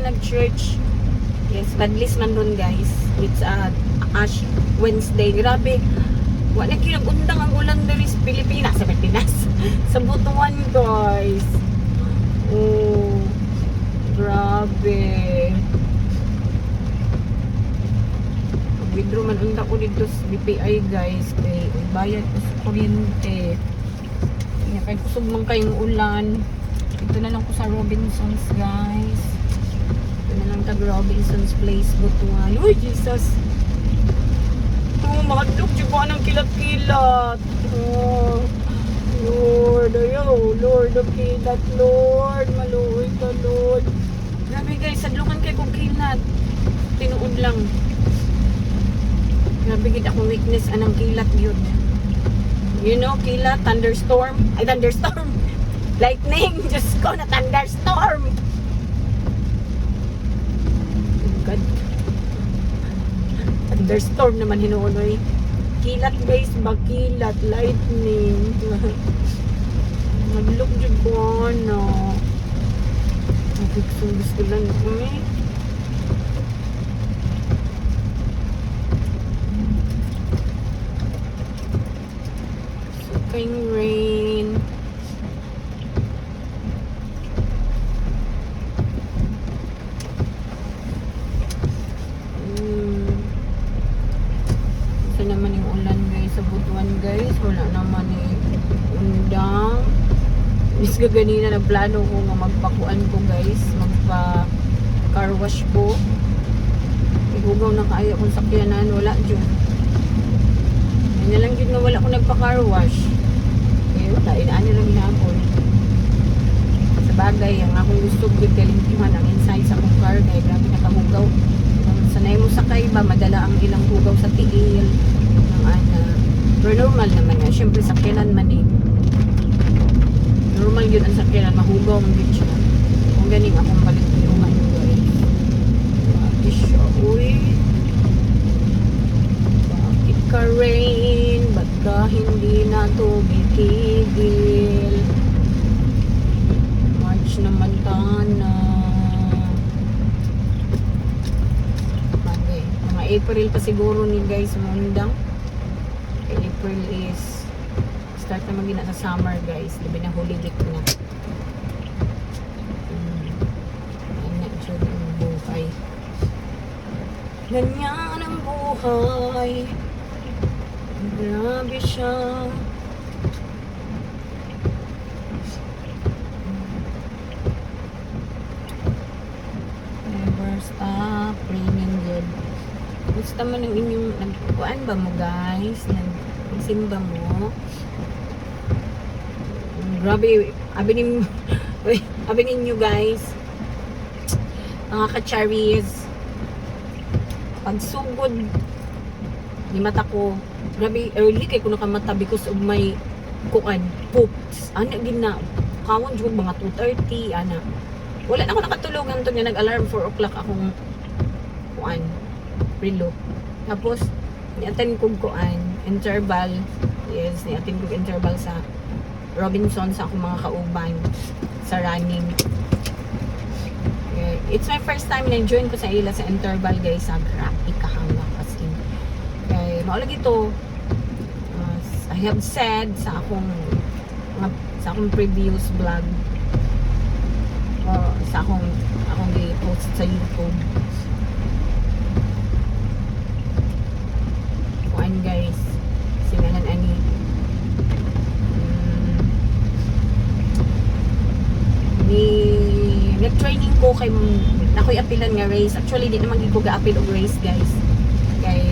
nag-church. Yes, badlis man ron guys. It's Ash Wednesday. Grabe. Wala kinag-undang ang ulan diri sa Pilipinas. Sa Pilipinas. Sa Butuan guys. Oh. Grabe. Withdraw man unta ko dito sa BPI guys. Kay bayad ko sa kuryente. Kaya kusog man kayong ulan. Ito na lang ko sa Robinsons guys. Ito na lang tag Robinsons Place Butuan. Uy Jesus! Oh, mahadlok di ba ng kilat-kilat? Oh, Lord, ayaw, Lord, ang kilat, Lord. Maluoy ka, Lord. Grabe guys, sadlukan kay kong kilat. Tinuod lang. Grabe gid akong weakness anang kilat yun. You know, kilat, thunderstorm. Ay, thunderstorm. Lightning, Diyos ko na thunderstorm. God. Thunderstorm naman hinuunoy. Kilat guys, kilat, lightning. Maglok dyan ko, ano. Gusto lang kami. Suking rain. Ito naman yung ulan guys sa Butuan guys. Wala naman undang. Miss ka ganina na plano ko nga magpakuan ko guys. Magpa car wash ko. Igugaw na kaya kung sakyanan. Wala dyan. Yan na lang dyan na wala ko nagpa car wash. Kaya wala. Inaan na lang hinapon. Sa bagay, ang akong gusto galimpihan ang inside sa akong car. Kaya grabe nakamugaw. Sanay mo sakay ba, madala ang ilang hugaw sa tiil ng ana. Pero normal naman nga, syempre sakyanan man eh. Normal yun ang sakyanan, mahugaw ang bitch na. Kung ganing akong balik-tulungan yun guys. Grabe siya, uy. Bakit ka rain? Ba't ka hindi na to bitigil? March naman tana. April pa siguro ni guys mundang. April is start na magina sa summer guys. Labi na holiday na. Ganyan siya ang buhay. Ganyan ang buhay. Grabe siya. Never stop raining good. Gusto man ang inyong nagkukuan ba mo guys? Nagsimba mo? Grabe, abi ninyo guys. Mga ka-cherries. Pagsugod ni mata ko, grabe early kay kuno ka mata because of my kuan, poops. Ana gid na kawon jud mga 2:30 ana. Wala na ako nakatulugan to nga nag-alarm 4 o'clock akong kuan. Relo. Tapos, ni-attend kong kuan, interval. Yes, ni-attend kong interval sa Robinson sa akong mga kauban sa running. Okay. It's my first time na-join ko sa ila sa interval guys. Sa grabe kahanga kasi. Okay, maulag ito. I have said sa akong previous vlog. Sa akong i-post sa YouTube. Guys, singalan ani nag-training ko kay nakoy apilan nga race. Actually di naman gid ko ga-apil og race guys. Kay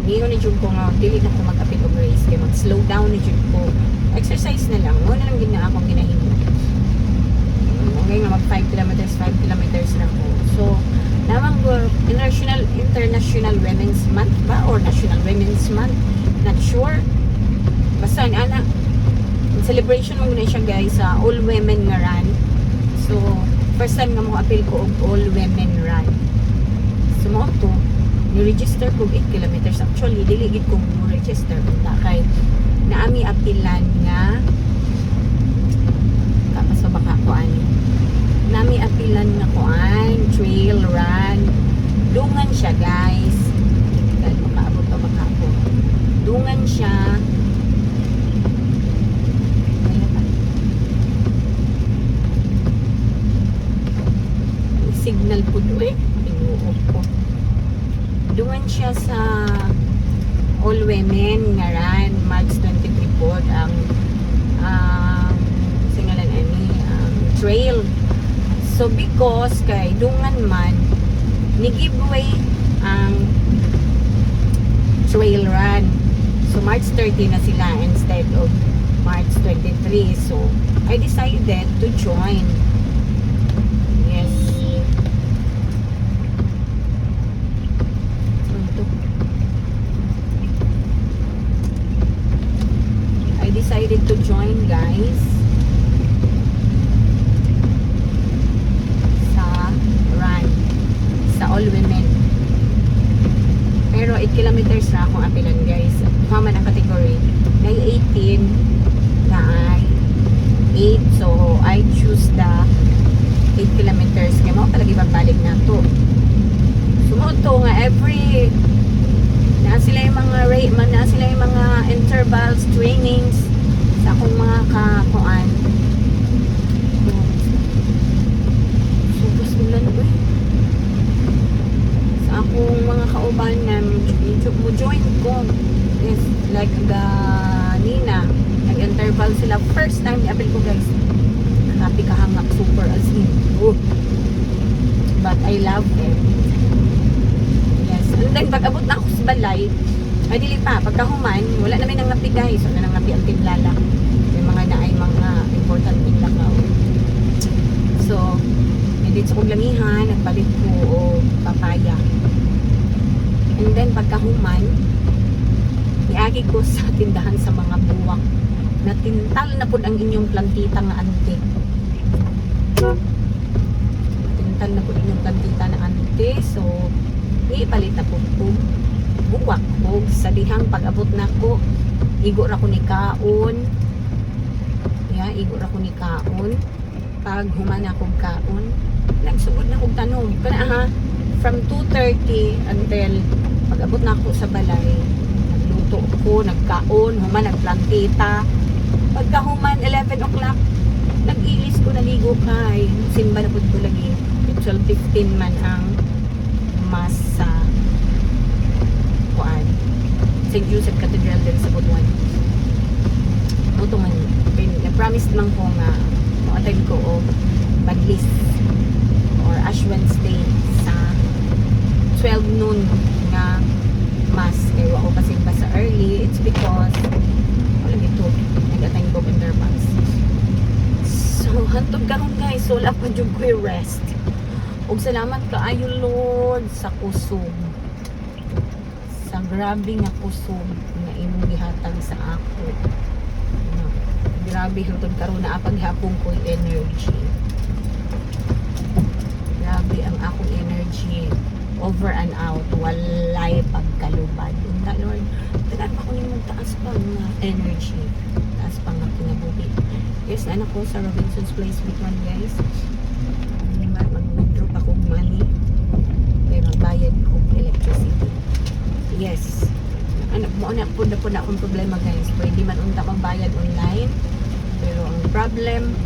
niyo ni jud ko nga dili na ko mag-apil og race kay mag-slow down ni jud ko. Exercise na lang. Mo na lang gid na akong ginahimo. Okay nga mag 5 kilometers na ko. So namang International Women's Month ba? Or National Women's Month? Not sure. Basta, ana, celebration mo na siya guys sa all women nga run. So, first time nga mo appeal ko og all women run. So, mo to, ni-register ko 8 kilometers. Actually, diligid ko mo register. Kay, naami apilan nga kapasa baka kuan. Nami apilan nga kuan, run. Dungan siya, guys. Dahil makaabot pa makaabot. Dungan siya. Signal po doon eh. Pinuot ko. Dungan siya sa all women nga run. March 23 po ang singalan ani trail. So because kay dungan man ni giveaway ang trail run. So March 30 na sila instead of March 23. So I decided to join. Yes. I decided to join, guys, sa run sa all women. Pero 8 kilometers na akong apilan, guys. Mama ang category na 18 na ay 8. So I choose the 8 kilometers kaya mo palagi babalik na to. Sumuto nga every na sila yung mga na sila yung mga intervals trainings sa akong mga kakuan. So gusto ulan ko eh. Sa akong mga kauban na mo join ko is like the Nina nag-interval sila first time i-apil ko, guys. Happy kahangak super as in. But I love it. Yes. And then pag abot na ako sa balay ay dili pa pagkahuman wala namin nang ngapi, guys. Wala nang ngapi ang tinlala. May mga naay mga important thing lakaw. So hindi sa kong lamihan nagpalit ko o papaya. And then pagkahuman niagi ko sa tindahan sa mga buwak na tintal na po ang inyong plantita nga ante. Tintal na po inyong plantita na ante. So ipalit na po po buwak ko sa dihang pag-abot na ko igo ra ko ni kaon. Yeah, igo ra ko ni kaon. Pag human akong kaon nagsugod na kong tanong kana ha from 2:30 until pag-abot na ako sa balay nagluto ko, nagkaon, human nagplantita. Pagka human 11 o'clock nag-ilis ko, naligo kay simba na po ko lagi 12:15 man ang mas sa kuan St. Joseph Cathedral din sa Butuan. Ito man na-promise naman ko nga ma-attend ko o Badlis or Ash Wednesday sa 12 noon nga mas kaya ako kasi ba sa early. It's because wala ito nag-attend ko intervals. So hantod karon, guys. So wala pa jud ko rest. Og salamat kaayo, Lord, sa kusog. Sa grabe nga kusog na imong gihatag sa ako. Grabe hantod karon na paghapon ko energy. Grabe ang akong energy. Over and out, walay pagkalubad. Unda, Lord, tagaan pa ko nimong taas pa nga energy. Taas pa nga kinabuhi. Yes, anak ko sa Robinson's Place Butuan, guys. Mag-withdraw pa kong money. Kaya magbayad kong electricity. Yes. Anak mo, anak po na akong problema, guys. Pwede man unta magbayad online. Pero ang problem,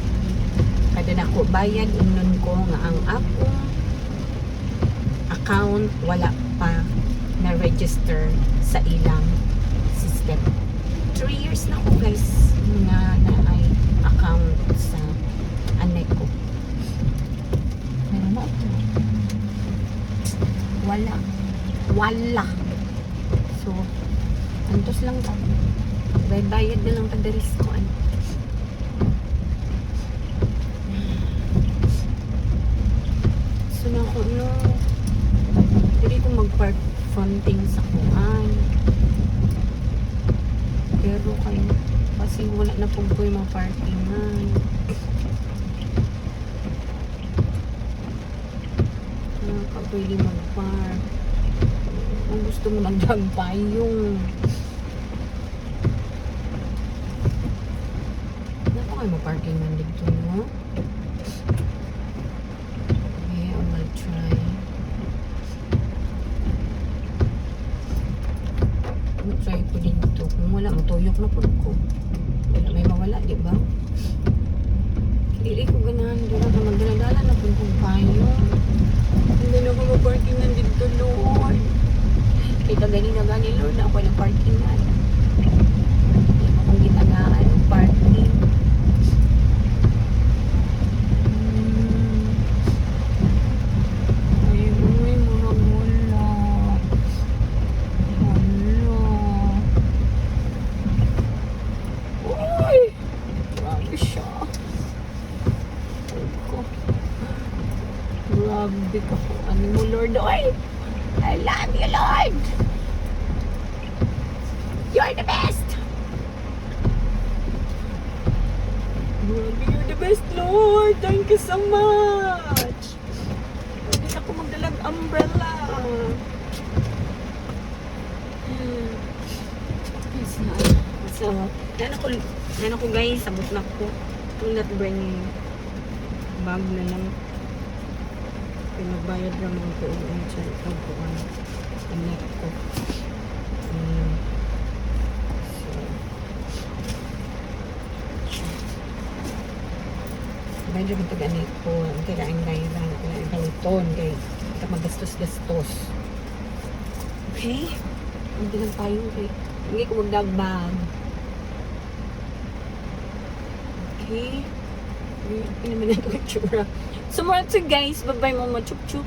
kada na ko bayad, inon ko nga ang akong account wala pa na register sa ilang system. 3 years na ko, guys, na ay account sa anek ko. Meron na ito. Wala. So, antos lang ta. Bayad na lang pagdaris ko. So, na ko, no, hindi ko mag-park fronting sa kuan. Pero kayo, kasi wala na po ko yung mga parkingan. Pwede mag-park. Kung gusto mo nagdagpay yung naku kayo mag-parking man dito, no? Okay, I will try. mawala, matuyok na po ko. Wala may mawala, di ba? Dili ko ganahan, dira ka magdala-dala na po kung kayo. Hindi na ko mag-parkingan dito, Lord. Kita ganina gani, Lord, na ako ng parkingan. Hindi mo kong gitagaan, parking. Ay, murag wala. Uy! Grabe siya. Grabe ka po. Ano mo, Lord? Oy! I love you, Lord! You're the best! Grabe, you're the best, Lord! Thank you so much! Hindi ako magdalag umbrella. So, yan ako guys, sabot na ko. Do not bring bag na lang. Pinagbayad naman ko yung cellphone ko. Inet ko. Medyo ito ganit po. Ang kirain-gain lang. Kailangan kaliton. Kaya ito magastos-gastos. Okay? Hindi lang tayo. Okay? Hindi ko magdagbag. Okay? Hindi naman ito itsura. So, mga guys. Bye-bye, mama. Chup-chup.